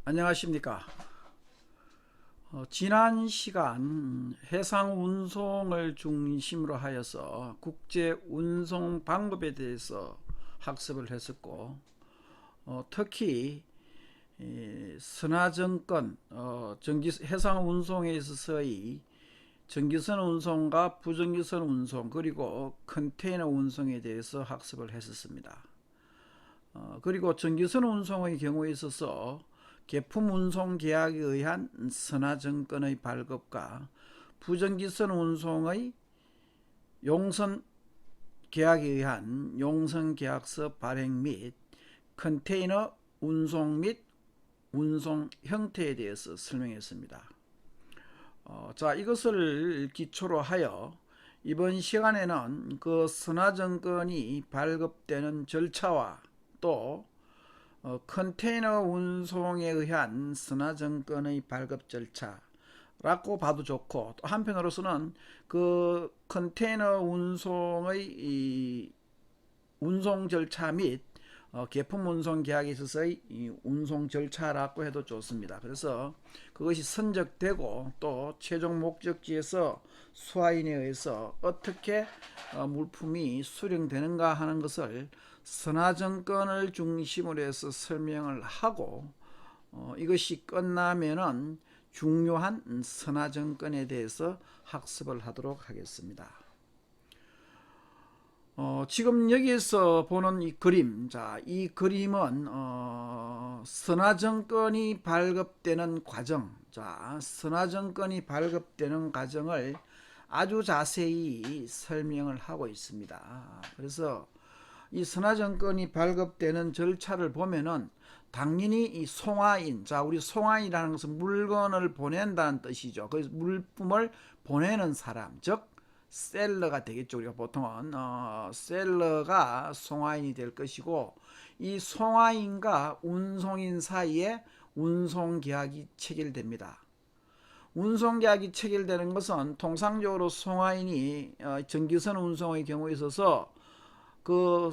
안녕하십니까. 지난 시간 해상 운송을 중심으로 하여서 국제 운송 방법에 대해서 학습을 했었고, 특히 선화증권, 해상 운송에 있어서의 전기선 운송과 부전기선 운송, 그리고 컨테이너 운송에 대해서 학습을 했었습니다. 그리고 전기선 운송의 경우에 있어서 계품 운송 계약에 의한 선화증권의 발급과 부전기선 운송의 용선 계약에 의한 용선 계약서 발행 및 컨테이너 운송 및 운송 형태에 대해서 설명했습니다. 자, 이것을 기초로 하여 이번 시간에는 그 선화증권이 발급되는 절차와 또 컨테이너 운송에 의한 선화증권의 발급 절차라고 봐도 좋고, 또 한편으로서는 그 컨테이너 운송의 이 운송 절차 및 계품 운송 계약에 있어서의 이 운송 절차라고 해도 좋습니다. 그래서 그것이 선적되고 또 최종 목적지에서 수화인에 의해서 어떻게 물품이 수령되는가 하는 것을 선화증권을 중심으로 해서 설명을 하고, 이것이 끝나면은 중요한 선화증권에 대해서 학습을 하도록 하겠습니다. 지금 여기에서 보는 이 그림, 자, 이 그림은 선화증권이 발급되는 과정, 자, 선화증권이 발급되는 과정을 아주 자세히 설명을 하고 있습니다. 그래서 이 선화증권이 발급되는 절차를 보면은 당연히 이 송화인, 자, 우리 송화인이라는 것은 물건을 보낸다는 뜻이죠. 그래서 물품을 보내는 사람, 즉 셀러가 되겠죠. 우리가 보통은 셀러가 송화인이 될 것이고, 이 송화인과 운송인 사이에 운송계약이 체결됩니다. 운송계약이 체결되는 것은 통상적으로 송화인이 전기선 운송의 경우에 있어서 그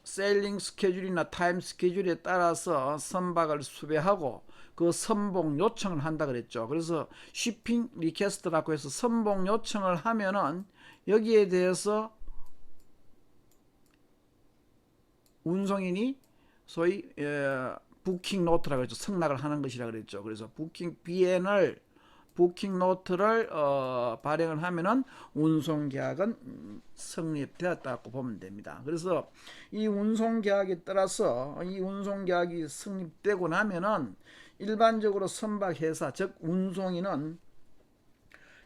세일링 스케줄이나 타임 스케줄에 따라서 선박을 수배하고 그 선봉 요청을 한다 그랬죠. 그래서 쉬핑 리퀘스트라고 해서 선봉 요청을 하면은 여기에 대해서 운송인이 소위 부킹 노트라고 했죠. 승낙을 하는 것이라 그랬죠. 그래서 부킹 노트를 발행을 하면은 운송 계약은 성립되었다고 보면 됩니다. 그래서 이 운송 계약에 따라서 이 운송 계약이 성립되고 나면은 일반적으로 선박 회사, 즉 운송인은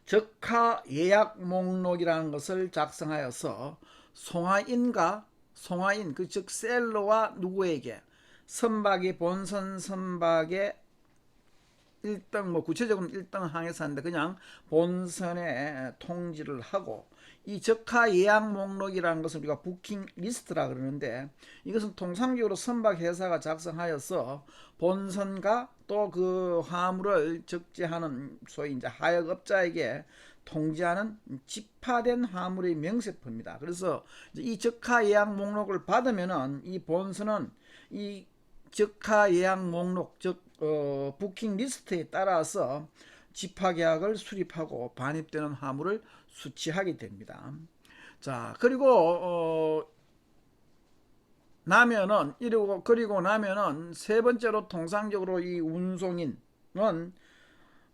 적하 예약 목록이라는 것을 작성하여서 송화인 그 즉 셀러와 누구에게 선박의 본선 선박의 1등, 뭐 구체적으로는 1등 항해사인데 그냥 본선에 통지를 하고, 이 적하 예약 목록이라는 것을 우리가 부킹 리스트라 그러는데, 이것은 통상적으로 선박 회사가 작성하여서 본선과 또 그 화물을 적재하는 소위 이제 하역업자에게 통지하는 집화된 화물의 명세표입니다. 그래서 이 적하 예약 목록을 받으면은 이 본선은 이 적하 예약 목록, 즉 부킹 리스트에 따라서 집화계약을 수립하고 반입되는 화물을 수취하게 됩니다. 자, 그리고 나면은 세 번째로 통상적으로 이 운송인은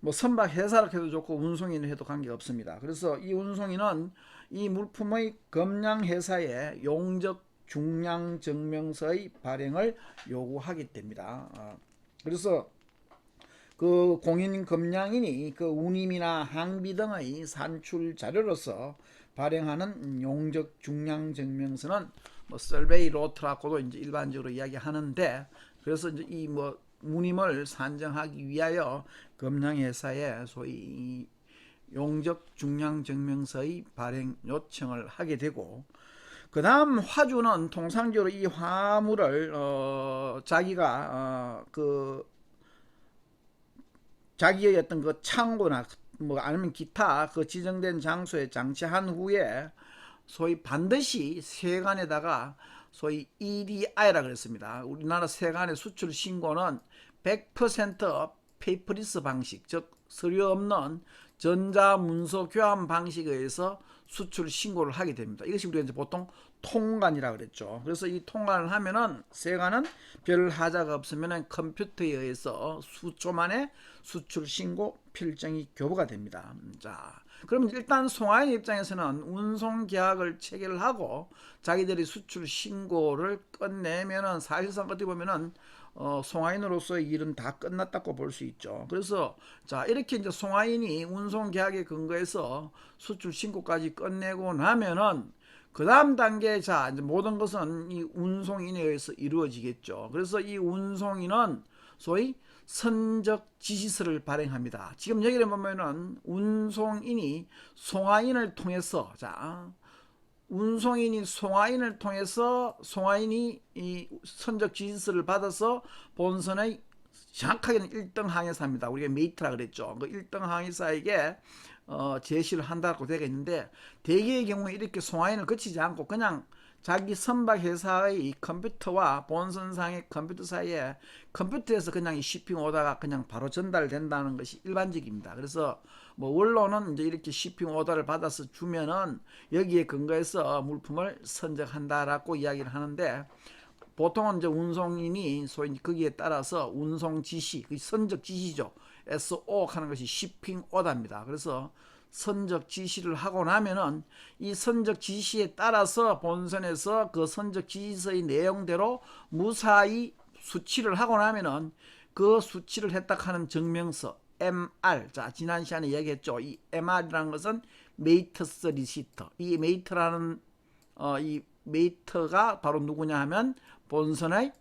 뭐 선박 회사를 해도 좋고 운송인을 해도 관계가 없습니다. 그래서 이 운송인은 이 물품의 검량 회사에 용적 중량 증명서의 발행을 요구하게 됩니다. 그래서 그 공인 검량인이 그 운임이나 항비 등의 산출 자료로서 발행하는 용적 중량 증명서는 뭐 설베이 로트라고도 이제 일반적으로 이야기하는데, 그래서 이제 이 뭐 운임을 산정하기 위하여 검량회사에 소위 용적 중량 증명서의 발행 요청을 하게 되고, 그 다음 화주는 통상적으로 이 화물을 자기의 어떤 그 창고나 뭐 아니면 기타 그 지정된 장소에 장치한 후에 소위 반드시 세관에다가 소위 EDI라 그랬습니다. 우리나라 세관의 수출 신고는 100% 페이퍼리스 방식, 즉 서류 없는 전자문서 교환 방식에 의해서 수출 신고를 하게 됩니다. 이것이 우리가 이제 보통 통관이라고 그랬죠. 그래서 이 통관을 하면은 세관은 별 하자가 없으면은 컴퓨터에 의해서 수초 만에 수출 신고 필정이 교부가 됩니다. 자, 그러면 일단 송하인 입장에서는 운송 계약을 체결하고 자기들이 수출 신고를 끝내면은 사실상 어떻게 보면은 송하인으로서의 일은 다 끝났다고 볼 수 있죠. 그래서 자, 이렇게 이제 송하인이 운송 계약에 근거해서 수출 신고까지 끝내고 나면은 그 다음 단계, 자, 이제 모든 것은 이 운송인에 의해서 이루어지겠죠. 그래서 이 운송인은 소위 선적 지시서를 발행합니다. 지금 여기를 보면은 운송인이 송하인을 통해서, 자, 운송인이 송하인을 통해서 송하인이 이 선적 지시서를 받아서 본선의 정확하게는 1등 항해사입니다. 우리가 메이트라 그랬죠. 그 1등 항해사에게 제시를 한다고 되겠는데, 대개의 경우에 이렇게 송하인을 거치지 않고 그냥 자기 선박 회사의 컴퓨터와 본선상의 컴퓨터 사이에 컴퓨터에서 그냥 이 shipping 오더가 그냥 바로 전달된다는 것이 일반적입니다. 그래서 뭐 원로는 이제 이렇게 shipping 오더를 받아서 주면은 여기에 근거해서 물품을 선적한다라고 이야기를 하는데, 보통은 이제 운송인이 소위 거기에 따라서 운송 지시, 그 선적 지시죠. SO 하는 것이 shipping 오더입니다. 그래서 선적 지시를 하고 나면은 이 선적 지시에 따라서 본선에서 그 선적 지시서의 내용대로 무사히 수치를 하고 나면은 그 수치를 했다 하는 증명서 MR, 자, 지난 시간에 얘기했죠. 이 MR이라는 것은 메이터스 리시터. 이 메이터라는 이 메이터가 바로 누구냐 하면 본선의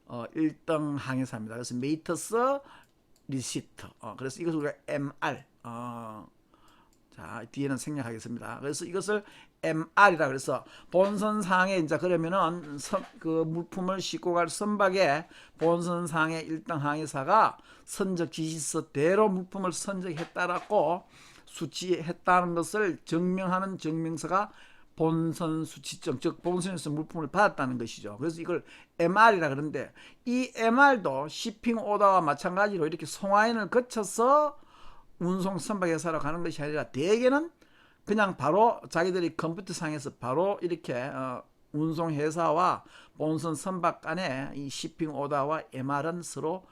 1등 항해사입니다. 그래서 메이터스 리시터. 그래서 이것을 우리가 MR, 자, 뒤에는 생략하겠습니다. 그래서 이것을 MR이라 그래서 본선상에 이제 그러면은 그 물품을 싣고 갈 선박에 본선상의 1등 항해사가 선적 지시서대로 물품을 선적했다라고 수치했다는 것을 증명하는 증명서가 본선 수치증, 즉 본선에서 물품을 받았다는 것이죠. 그래서 이걸 MR이라 그러는데, 이 MR도 shipping 오더와 마찬가지로 이렇게 송하인을 거쳐서 운송 선박회사로 가는 것이 아니라 대개는 그냥 바로 자기들이 컴퓨터상에서 바로 이렇게 운송회사와 본선 선박 간에 이 shipping 오더와 MR은 서로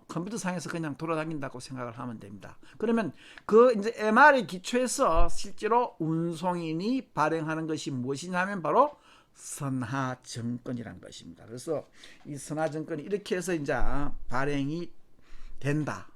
컴퓨터상에서 그냥 돌아다닌다고 생각을 하면 됩니다. 그러면 그 이제 MR의 기초에서 실제로 운송인이 발행하는 것이 무엇이냐면 바로 선하증권이라는 것입니다. 그래서 이 선하증권이 이렇게 해서 이제 발행이 된다.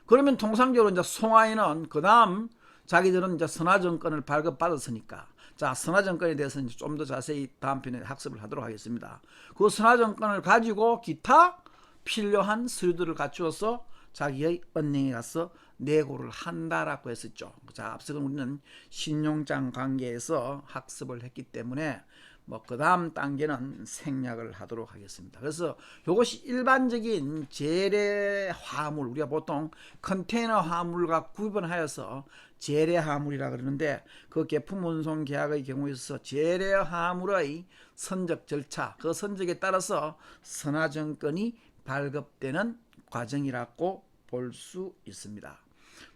그러면 통상적으로 이제 송하인은 그 다음 자기들은 이제 선하증권을 발급받았으니까, 자, 선하증권에 대해서는 좀 더 자세히 다음 편에 학습을 하도록 하겠습니다. 그 선하증권을 가지고 기타 필요한 서류들을 갖추어서 자기의 은행에 가서 내고를 한다라고 했었죠. 자, 앞서는 우리는 신용장 관계에서 학습을 했기 때문에 뭐 그 다음 단계는 생략을 하도록 하겠습니다. 그래서 이것이 일반적인 재래 화물, 우리가 보통 컨테이너 화물과 구분하여서 재래 화물이라 그러는데, 그 계품 운송 계약의 경우에 있어서 재래 화물의 선적 절차, 그 선적에 따라서 선하증권이 발급되는 과정이라고 볼 수 있습니다.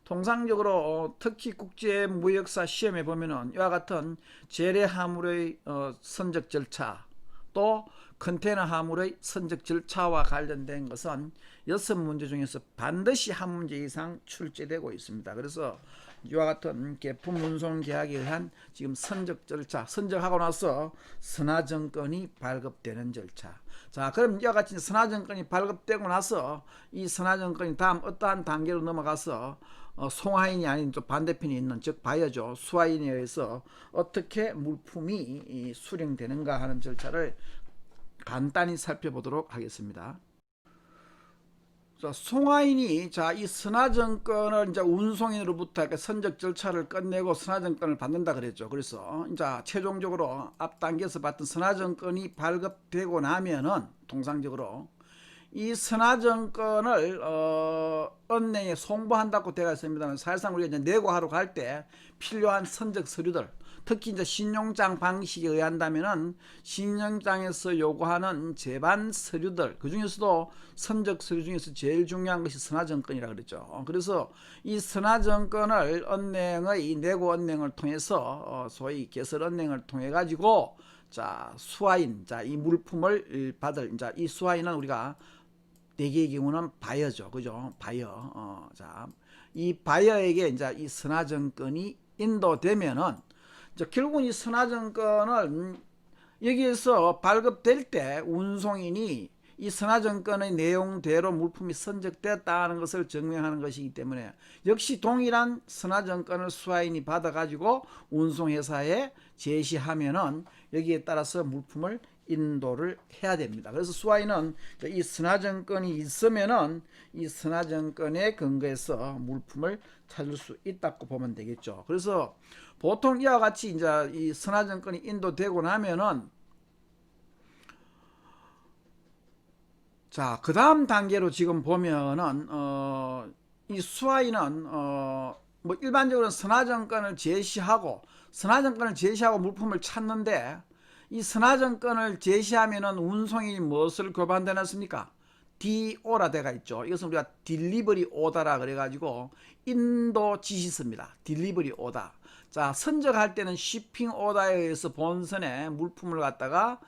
통상적으로 특히 국제무역사 시험에 보면은 이와 같은 재래 화물의 선적 절차, 또 컨테이너 화물의 선적 절차와 관련된 것은 6문제 중에서 반드시 한 문제 이상 출제되고 있습니다. 그래서 이와 같은 계품 운송 계약에 의한 지금 선적 절차, 선적하고 나서 선하증권이 발급되는 절차. 자, 그럼 이와 같이 선하증권이 발급되고 나서 이 선하증권이 다음 어떠한 단계로 넘어가서 송하인이 아닌 또 반대편에 있는, 즉 바이어죠, 수하인에 의해서 어떻게 물품이 수령되는가 하는 절차를 간단히 살펴보도록 하겠습니다. 자, 송하인이 이 선하증권을 이제 운송인으로부터 선적 절차를 끝내고 선하증권을 받는다 그랬죠. 그래서 이제 최종적으로 앞 단계에서 받던 선하증권이 발급되고 나면은 통상적으로 이 선하증권을 은행에 송부한다고 되어 있습니다. 사실상 우리가 이제 내고하러 갈 때 필요한 선적 서류들, 특히 이제 신용장 방식에 의한다면은 신용장에서 요구하는 제반 서류들, 그 중에서도 선적 서류 중에서 제일 중요한 것이 선화증권이라 그랬죠. 그래서 이 선화증권을 은행의 내고 은행을 통해서 소위 개설 은행을 통해 가지고 자 수화인, 자 이 물품을 받을, 자 이 수화인은 우리가 대개의 경우는 바이어죠, 그죠? 바이어. 자, 이 바이어에게 이제 이 선화증권이 인도되면은 이제 결국은 이 선화증권을 여기에서 발급될 때 운송인이 이 선화증권의 내용대로 물품이 선적되었다는 것을 증명하는 것이기 때문에 역시 동일한 선화증권을 수화인이 받아가지고 운송회사에 제시하면은 여기에 따라서 물품을 인도를 해야 됩니다. 그래서 수화인은 이 선화증권이 있으면은 이 선화증권에 근거해서 물품을 찾을 수 있다고 보면 되겠죠. 그래서 보통 이와 같이 이제 이 선화증권이 인도되고 나면은 자, 그 다음 단계로 지금 보면은 이 수화인은 뭐 일반적으로 선화증권을 제시하고 물품을 찾는데 이 선화증권을 제시하면은 운송인이 무엇을 교반되놨습니까? DO라 돼가 있죠. 이것은 우리가 딜리버리 오다라 그래가지고 인도 지시서입니다. 딜리버리 오다. 자, 선적할 때는 shipping 오다에 의해서 본선에 물품을 갖다가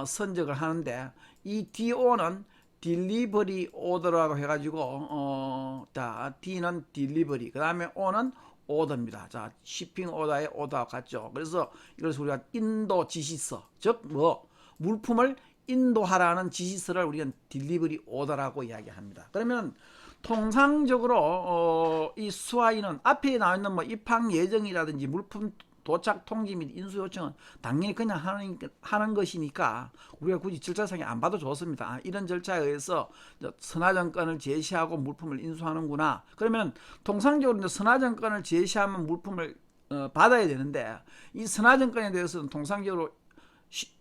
선적을 하는데 이 DO는 딜리버리 오더라고 해가지고 자 D는 딜리버리, 그 다음에 O는 오더입니다. 자, shipping 오다의 오다와 같죠. 그래서 이것을 우리가 인도 지시서, 즉 뭐 물품을 인도하라는 지시서를 우리는 딜리버리 오더라고 이야기합니다. 그러면 통상적으로 이 수화인은 앞에 나와 있는 뭐 입항 예정이라든지 물품 도착 통지 및 인수 요청은 당연히 그냥 하는 것이니까 우리가 굳이 절차상에 안 봐도 좋습니다. 이런 절차에 의해서 선화증권을 제시하고 물품을 인수하는구나. 그러면 통상적으로 선화증권을 제시하면 물품을 받아야 되는데 이 선화증권에 대해서는 통상적으로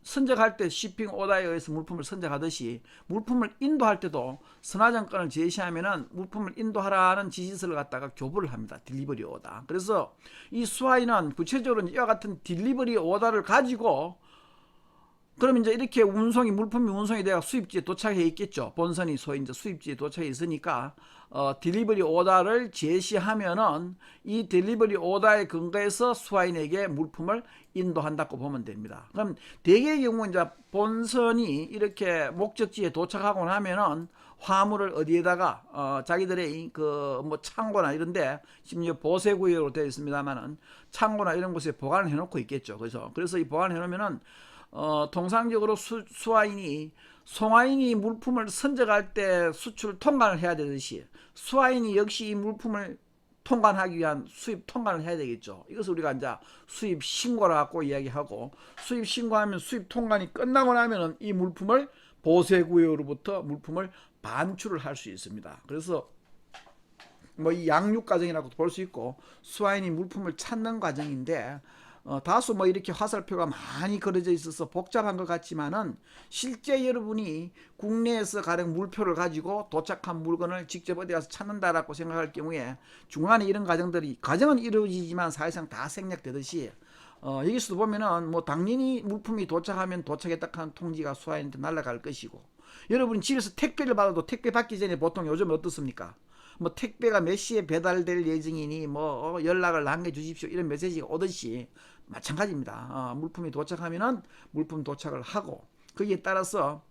선적할 때 shipping 오다에 의해서 물품을 선적하듯이 물품을 인도할 때도 선화증권을 제시하면은 물품을 인도하라는 지시서를 갖다가 교부를 합니다. 딜리버리 오다. 그래서 이 수화인은 구체적으로 이와 같은 딜리버리 오다를 가지고 그럼 이제 이렇게 물품이 운송이 되어 수입지에 도착해 있겠죠. 본선이 소위 이제 수입지에 도착해 있으니까 딜리버리 오다를 제시하면은 이 딜리버리 오다에 근거해서 수화인에게 물품을 인도한다고 보면 됩니다. 그럼 대개의 경우 이제 본선이 이렇게 목적지에 도착하고 나면은 화물을 어디에다가 자기들의 그 뭐 창고나 이런데 심지어 보세구역으로 되어 있습니다만은 창고나 이런 곳에 보관을 해놓고 있겠죠. 그래서 이 보관해 놓으면은 통상적으로 수화인이 송화인이 물품을 선적할 때 수출 통관을 해야 되듯이 수화인이 역시 이 물품을 통관하기 위한 수입 통관을 해야 되겠죠. 이것을 우리가 이제 수입 신고라고 이야기하고 수입 신고하면 수입 통관이 끝나고 나면은 이 물품을 보세구역으로부터 물품을 반출을 할 수 있습니다. 그래서 뭐 이 양육 과정이라고도 볼 수 있고 수화인이 물품을 찾는 과정인데 다소 뭐 이렇게 화살표가 많이 그려져 있어서 복잡한 것 같지만은 실제 여러분이 국내에서 가령 물표를 가지고 도착한 물건을 직접 어디 가서 찾는다라고 생각할 경우에 중간에 이런 과정은 이루어지지만 사실상 다 생략되듯이 여기서도 보면은 뭐 당연히 물품이 도착하면 도착했다 하는 통지가 수화인한테 날아갈 것이고 여러분이 집에서 택배를 받아도 택배 받기 전에 보통 요즘 어떻습니까? 뭐 택배가 몇 시에 배달될 예정이니 뭐 연락을 남겨주십시오 이런 메시지가 오듯이 마찬가지입니다. 물품이 도착하면은 물품 도착을 하고 거기에 따라서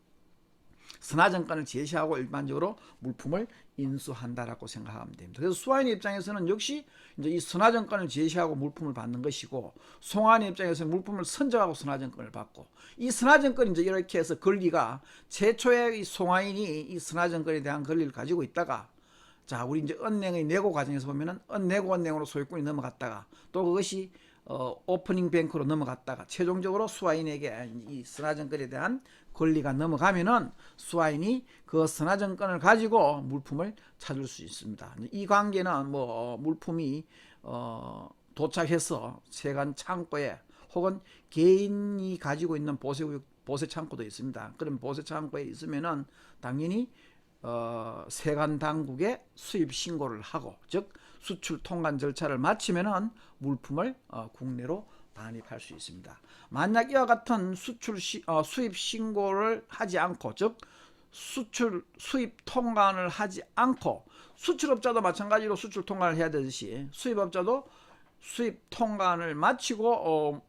선화증권을 제시하고 일반적으로 물품을 인수한다라고 생각하면 됩니다. 그래서 수화인의 입장에서는 역시 이제 이 선화증권을 제시하고 물품을 받는 것이고 송화인의 입장에서는 물품을 선적하고 선화증권을 받고 이 선화증권이 이제 이렇게 해서 권리가 최초에 이 송화인이 이 선화증권에 대한 권리를 가지고 있다가 자, 우리 이제 은행의 내고 과정에서 보면은 내고 은행으로 소유권이 넘어갔다가 또 그것이 오프닝 뱅크로 넘어갔다가 최종적으로 수화인에게 이 선화증권에 대한 권리가 넘어가면은 수화인이 그 선화증권을 가지고 물품을 찾을 수 있습니다. 이 관계는 뭐 물품이 도착해서 세관 창고에 혹은 개인이 가지고 있는 보세 창고도 있습니다. 그럼 보세 창고에 있으면은 당연히 세관 당국에 수입 신고를 하고 즉 수출 통관 절차를 마치면은 물품을 국내로 반입할 수 있습니다. 만약 이와 같은 수입 신고를 하지 않고, 즉 수입 통관을 하지 않고, 수출업자도 마찬가지로 수출 통관을 해야 되듯이 수입업자도 수입 통관을 마치고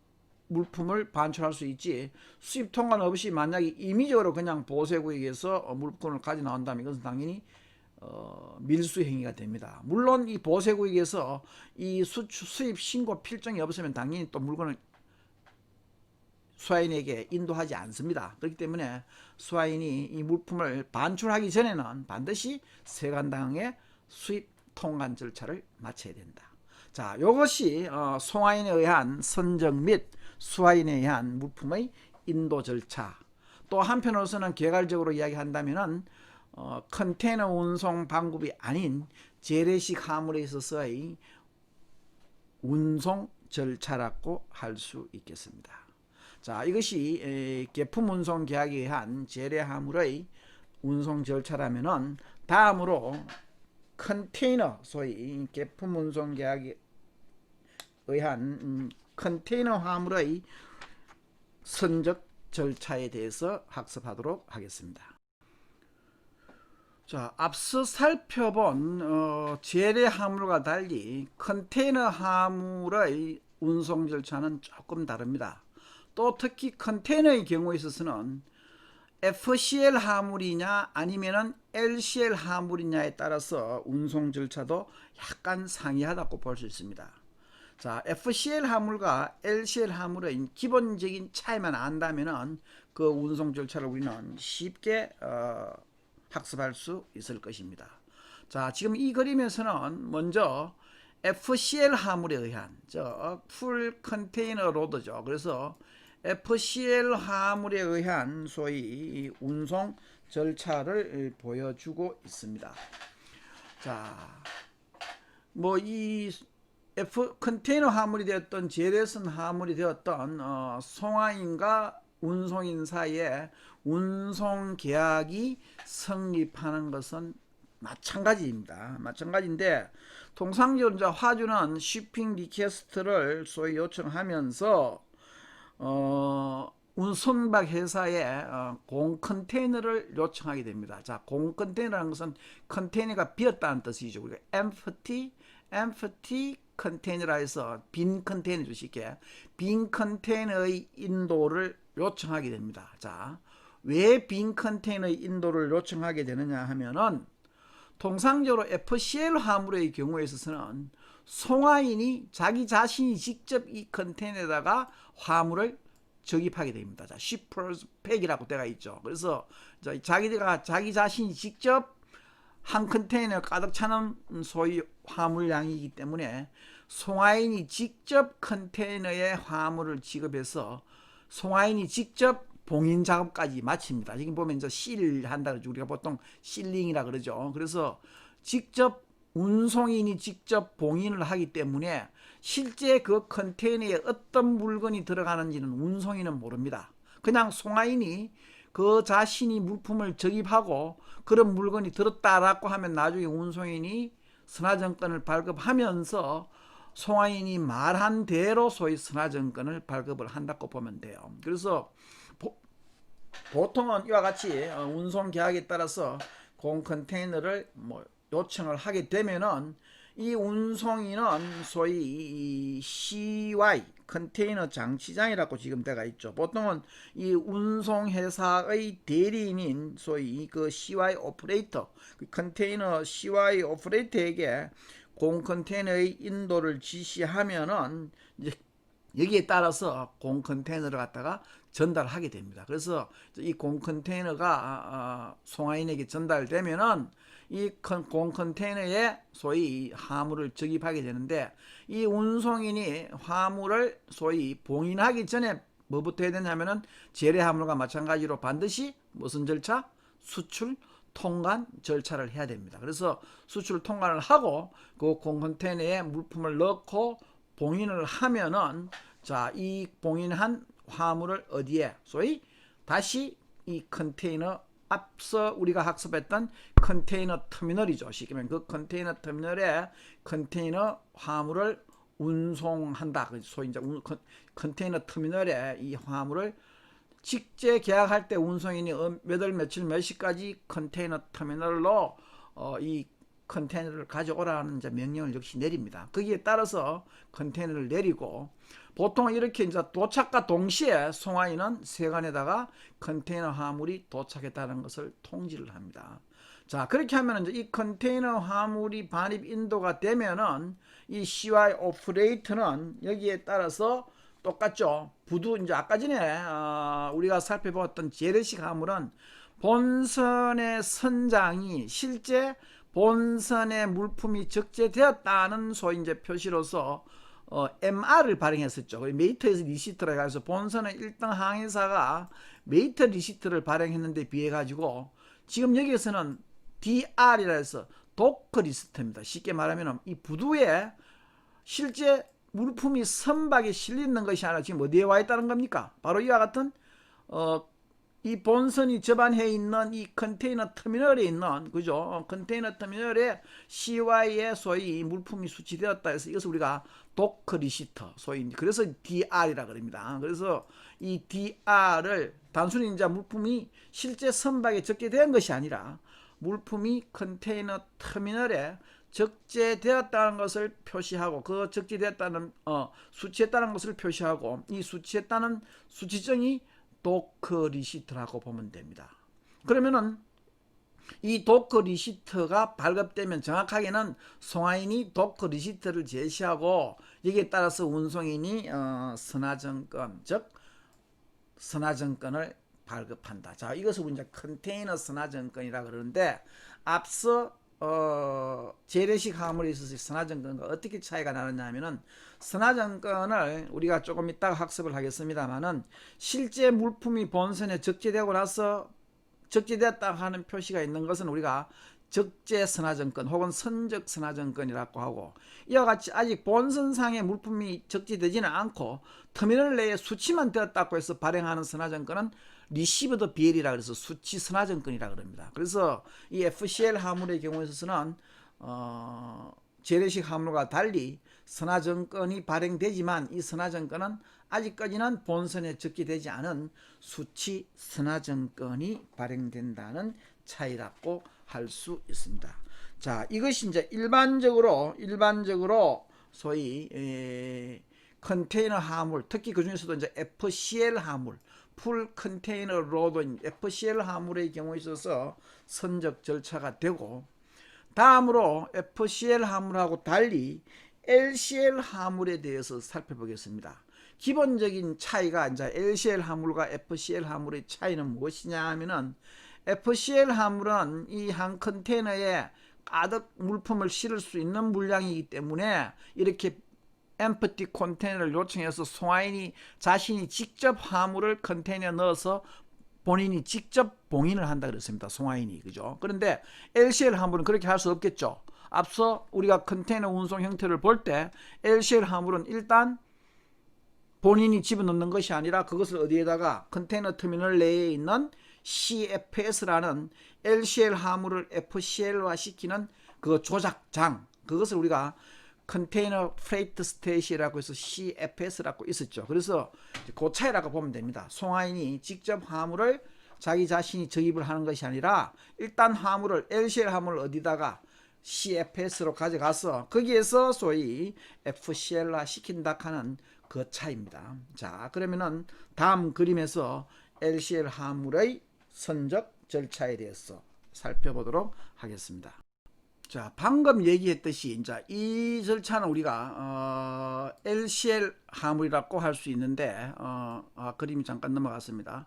물품을 반출할 수 있지, 수입 통관 없이 만약에 임의적으로 그냥 보세구역에서 물품을 가져 나온다면 이것은 당연히 밀수 행위가 됩니다. 물론 이 보세구역에서 이 수입 신고 필정이 없으면 당연히 또 물건을 수화인에게 인도하지 않습니다. 그렇기 때문에 수화인이 이 물품을 반출하기 전에는 반드시 세관당의 수입 통관 절차를 마쳐야 된다. 자, 이것이 송화인에 의한 선정 및 수화인에 의한 물품의 인도 절차. 또 한편으로서는 개괄적으로 이야기한다면은 컨테이너 운송 방법이 아닌 재래식 화물에 있어서의 운송 절차라고 할 수 있겠습니다. 자, 이것이 계품 운송 계약에 의한 재래 화물의 운송 절차라면은 다음으로 컨테이너, 소위 계품 운송 계약에 의한 컨테이너 화물의 선적 절차에 대해서 학습하도록 하겠습니다. 자, 앞서 살펴본 재래 화물과 달리 컨테이너 화물의 운송 절차는 조금 다릅니다. 또 특히 컨테이너의 경우에 있어서는 FCL 화물이냐 아니면은 LCL 화물이냐에 따라서 운송 절차도 약간 상이하다고 볼 수 있습니다. 자, FCL 화물과 LCL 화물의 기본적인 차이만 안다면은 그 운송 절차를 우리는 쉽게 학습할 수 있을 것입니다. 자, 지금 이 그림에서는 먼저 FCL 화물에 의한 풀 컨테이너 로드죠. 그래서 FCL 화물에 의한 소위 운송 절차를 보여주고 있습니다. 자, 뭐 이 컨테이너 화물이 되었던 재래선 화물이 되었던 송화인과 운송인 사이에 운송 계약이 성립하는 것은 마찬가지입니다. 마찬가지인데 통상적으로 이제 화주는 쉬핑 리퀘스트를 소위 요청하면서 운송박 회사에 공 컨테이너를 요청하게 됩니다. 자, 공 컨테이너라는 것은 컨테이너가 비었다는 뜻이죠. 우리가 empty 컨테이너라 해서 빈 컨테이너죠. 쉽게 빈 컨테이너의 인도를 요청하게 됩니다. 자, 왜 빈 컨테이너의 인도를 요청하게 되느냐 하면은 통상적으로 FCL 화물의 경우에 있어서는 송화인이 자기 자신이 직접 이 컨테이너에다가 화물을 적입하게 됩니다. 자, shippers pack이라고 때가 있죠. 그래서 자기 자신이 직접 한 컨테이너 가득 차는 소위 화물량이기 때문에 송화인이 직접 컨테이너에 화물을 지급해서 송화인이 직접 봉인 작업까지 마칩니다. 지금 보면 이제 실한다 그러죠. 우리가 보통 실링이라 그러죠. 그래서 직접 운송인이 직접 봉인을 하기 때문에 실제 그 컨테이너에 어떤 물건이 들어가는지는 운송인은 모릅니다. 그냥 송화인이 그 자신이 물품을 적입하고 그런 물건이 들었다라고 하면 나중에 운송인이 선화증권을 발급하면서 송화인이 말한 대로 소위 선화증권을 발급을 한다고 보면 돼요. 그래서 보통은 이와 같이 운송 계약에 따라서 공 컨테이너를 요청을 하게 되면은 이 운송인은 소위 CY 컨테이너 장치장이라고 지금 때가 있죠. 보통은 이 운송회사의 대리인인 소위 그 CY 오퍼레이터, 그 컨테이너 CY 오퍼레이터에게 공 컨테이너의 인도를 지시하면은 이제 여기에 따라서 공 컨테이너를 갖다가 전달하게 됩니다. 그래서 이 공 컨테이너가 송화인에게 전달되면은 이 공 컨테이너에 소위 화물을 적입하게 되는데 이 운송인이 화물을 소위 봉인하기 전에 뭐부터 해야 되냐면은 재래 화물과 마찬가지로 반드시 무슨 절차? 수출 통관 절차를 해야 됩니다. 그래서 수출 통관을 하고 그 공 컨테이너에 물품을 넣고 봉인을 하면은 자, 이 봉인한 화물을 어디에 소위 다시 이 컨테이너 앞서 우리가 학습했던 컨테이너 터미널이죠. 쉽게 말하면 그 컨테이너 터미널에 컨테이너 화물을 운송한다. 소위 이제 컨테이너 터미널에 이 화물을 직제 계약할 때 운송인이 몇 월 며칠 몇 시까지 컨테이너 터미널로 이 컨테이너를 가져오라는 이제 명령을 역시 내립니다. 거기에 따라서 컨테이너를 내리고 보통 이렇게 이제 도착과 동시에 송화인은 세관에다가 컨테이너 화물이 도착했다는 것을 통지를 합니다. 자, 그렇게 하면 이제 이 컨테이너 화물이 반입 인도가 되면은 이 CY 오퍼레이터는 여기에 따라서 똑같죠. 부두 이제 아까 전에 우리가 살펴보았던 재래식 화물은 본선의 선장이 실제 본선의 물품이 적재되었다는 소위 이제 표시로서 MR을 발행했었죠. 메이터에서 리시트라 해서 본선의 1등 항해사가 메이터 리시트를 발행했는데 비해 가지고 지금 여기에서는 DR이라 해서 도크 리스트입니다. 쉽게 말하면 이 부두에 실제 물품이 선박에 실리는 것이 아니라 지금 어디에 와 있다는 겁니까? 바로 이와 같은 이 본선이 접안해 있는 이 컨테이너 터미널에 있는 그죠? 컨테이너 터미널에 CY에 소위 물품이 수치되었다 해서 이것을 우리가 도크 리시터 소위 그래서 DR이라 그럽니다. 그래서 이 DR을 단순히 이제 물품이 실제 선박에 적재된 것이 아니라 물품이 컨테이너 터미널에 적재되었다는 것을 표시하고 그 적재되었다는 수치했다는 것을 표시하고 이 수치했다는 수치증이 도크 리시트라고 보면 됩니다. 그러면은 이 도크 리시트가 발급되면 정확하게는 송화인이 도크 리시트를 제시하고 여기에 따라서 운송인이 선화증권 즉 선화증권을 발급한다. 자, 이것을 이제 컨테이너 선화증권이라 그러는데 앞서 재래식 화물에 있어서 선화증권과 어떻게 차이가 나느냐 하면은 선화증권을 우리가 조금 이따가 학습을 하겠습니다만은 실제 물품이 본선에 적재되고 나서 적재되었다 하는 표시가 있는 것은 우리가 적재 선화증권 혹은 선적 선화증권이라고 하고 이와 같이 아직 본선상의 물품이 적재되지는 않고 터미널 내에 수치만 되었다고 해서 발행하는 선화증권은 리시브드 BL이라 그래서 수치 선화증권이라 그럽니다. 그래서 이 FCL 화물의 경우에 있어서는 재래식 화물과 달리 선화증권이 발행되지만 이 선화증권은 아직까지는 본선에 적재되지 않은 수치 선화증권이 발행된다는 차이라고 할 수 있습니다. 자, 이것이 이제 일반적으로 소위 컨테이너 화물, 특히 그 중에서도 이제 FCL 화물, 풀 컨테이너 로드인 FCL 화물의 경우에 있어서 선적 절차가 되고, 다음으로 FCL 화물하고 달리 LCL 화물에 대해서 살펴보겠습니다. 기본적인 차이가 이제 LCL 화물과 FCL 화물의 차이는 무엇이냐 하면은 FCL 화물은 이 한 컨테이너에 가득 물품을 실을 수 있는 물량이기 때문에 이렇게 엠프티 컨테이너를 요청해서 송화인이 자신이 직접 화물을 컨테이너에 넣어서 본인이 직접 봉인을 한다 그랬습니다. 송화인이 그죠? 그런데 LCL 화물은 그렇게 할 수 없겠죠. 앞서 우리가 컨테이너 운송 형태를 볼 때 LCL 화물은 일단 본인이 집어넣는 것이 아니라 그것을 어디에다가 컨테이너 터미널 내에 있는 CFS라는 LCL 화물을 FCL화 시키는 그 조작장, 그것을 우리가 컨테이너 프레이트 스테이시라고 해서 CFS라고 있었죠. 그래서 그 차이라고 보면 됩니다. 송화인이 직접 화물을 자기 자신이 적입을 하는 것이 아니라 일단 화물을 LCL 화물을 어디다가 CFS로 가져가서 거기에서 소위 FCL화 시킨다 하는 그 차이입니다. 자, 그러면은 다음 그림에서 LCL 화물의 선적 절차에 대해서 살펴보도록 하겠습니다. 자, 방금 얘기했듯이 이제 이 절차는 우리가 LCL 화물이라고 할 수 있는데 그림이 잠깐 넘어갔습니다.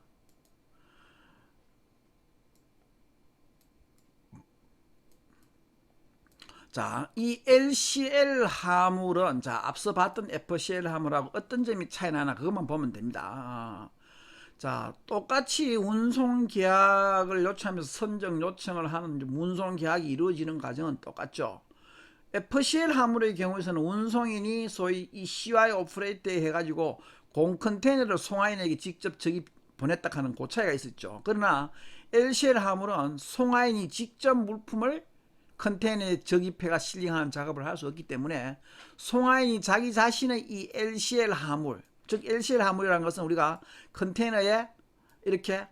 자, 이 LCL 화물은 자 앞서 봤던 FCL 화물하고 어떤 점이 차이 나나 그것만 보면 됩니다. 자, 똑같이 운송 계약을 요청하면서 선적 요청을 하는 운송 계약이 이루어지는 과정은 똑같죠. FCL 화물의 경우에서는 운송인이 소위 이 CY 오퍼레이터에 해가지고 공 컨테이너를 송화인에게 직접 적입 보냈다 하는 그 차이가 있었죠. 그러나 LCL 화물은 송화인이 직접 물품을 컨테이너에 적입해가 실링하는 작업을 할 수 없기 때문에 송하인이 자기 자신의 이 LCL 화물, 즉 LCL 화물이라는 것은 우리가 컨테이너에 이렇게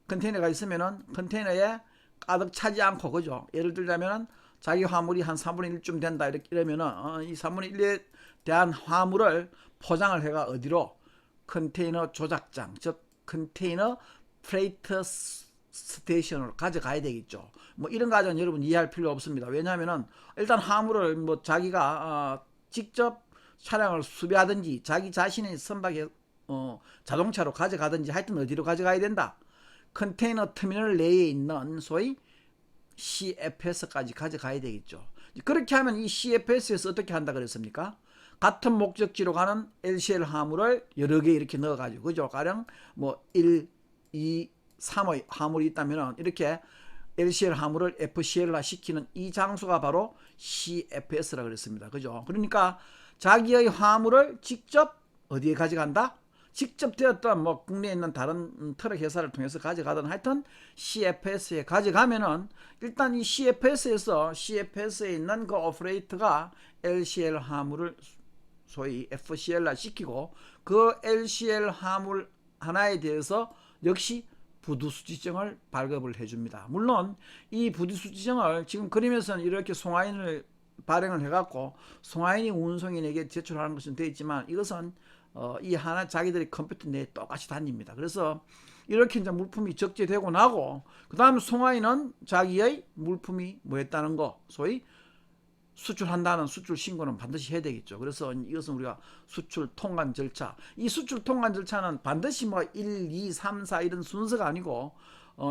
컨테이너가 있으면은 컨테이너에 가득 차지 않고, 그죠? 예를 들자면은 자기 화물이 한 3분의 1쯤 된다 이러면은 이 3분의 1에 대한 화물을 포장을 해가 어디로? 컨테이너 조작장, 즉 컨테이너 프레이트 스테이션으로 가져가야 되겠죠. 뭐 이런 과정은 여러분 이해할 필요 없습니다. 왜냐하면은 일단 화물을 뭐 자기가 직접 차량을 수배하든지 자기 자신의 선박에 자동차로 가져가든지 하여튼 어디로 가져가야 된다? 컨테이너 터미널 내에 있는 소위 CFS까지 가져가야 되겠죠. 그렇게 하면 이 CFS에서 어떻게 한다 그랬습니까? 같은 목적지로 가는 LCL 화물을 여러 개 이렇게 넣어가지고, 그죠? 가령 뭐 1, 2, 3의 화물이 있다면 이렇게 LCL 화물을 FCL화 시키는 이 장소가 바로 CFS라 그랬습니다. 그죠? 그러니까 자기의 화물을 직접 어디에 가져간다? 직접 되었던 뭐 국내에 있는 다른 트럭 회사를 통해서 가져가든 하여튼 CFS에 가져가면은 일단 이 CFS에 있는 그 오퍼레이터가 LCL 화물을 소위 FCL화 시키고 그 LCL 화물 하나에 대해서 역시 부두수지증을 발급을 해줍니다. 물론 이 부두수지증을 지금 그림에서는 이렇게 송하인을 발행을 해갖고 송하인이 운송인에게 제출하는 것은 되어 있지만 이것은 이 하나 자기들이 컴퓨터 내에 똑같이 다닙니다. 그래서 이렇게 이제 물품이 적재되고 나고 그 다음 송하인은 자기의 물품이 뭐였다는 거 소위 수출한다는 수출 신고는 반드시 해야 되겠죠. 그래서 이것은 우리가 수출 통관 절차, 이 수출 통관 절차는 반드시 뭐 1, 2, 3, 4 이런 순서가 아니고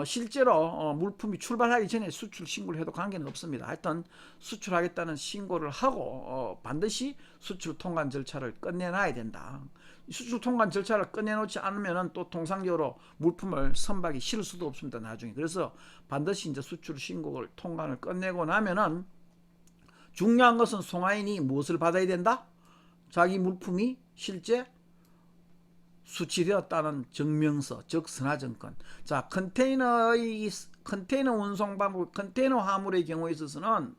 실제로 물품이 출발하기 전에 수출 신고를 해도 관계는 없습니다. 하여튼 수출하겠다는 신고를 하고 반드시 수출 통관 절차를 끝내놔야 된다. 수출 통관 절차를 끝내놓지 않으면 또 통상적으로 물품을 선박에 실을 수도 없습니다. 나중에. 그래서 반드시 이제 수출 신고를 통관을 끝내고 나면은 중요한 것은 송하인이 무엇을 받아야 된다? 자기 물품이 실제 수취되었다는 증명서, 즉 선화증권. 자, 컨테이너 운송 방법, 컨테이너 화물의 경우에 있어서는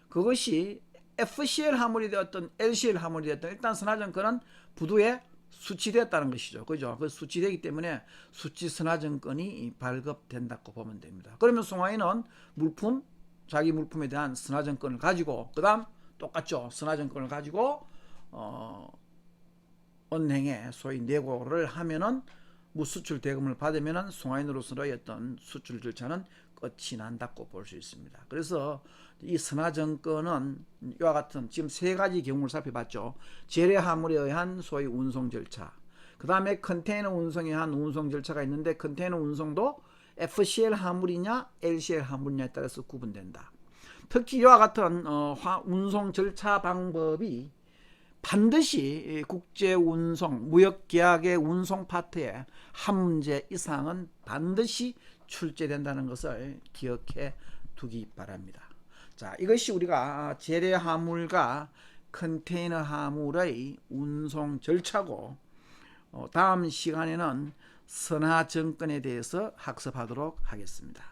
그것이 FCL 화물이 되었던 LCL 화물이 되었던 일단 선화증권은 부두에 수취되었다는 것이죠. 그죠? 그 수취되기 때문에 수취 선화증권이 발급된다고 보면 됩니다. 그러면 송하인은 자기 물품에 대한 선화증권을 가지고 그 다음 똑같죠. 선화증권을 가지고 은행에 소위 내고를 하면은 무수출 대금을 받으면은 송하인으로서의 어떤 수출 절차는 끝이 난다고 볼 수 있습니다. 그래서 이 선화증권은 이와 같은 지금 세 가지 경우를 살펴봤죠. 재래 화물에 의한 소위 운송 절차, 그 다음에 컨테이너 운송에 의한 운송 절차가 있는데 컨테이너 운송도 FCL 화물이냐 LCL 화물이냐에 따라서 구분된다. 특히 이와 같은 운송 절차 방법이 반드시 국제운송, 무역계약의 운송 파트에 한 문제 이상은 반드시 출제된다는 것을 기억해 두기 바랍니다. 자, 이것이 우리가 재래 화물과 컨테이너 화물의 운송 절차고 다음 시간에는 선화증권에 대해서 학습하도록 하겠습니다.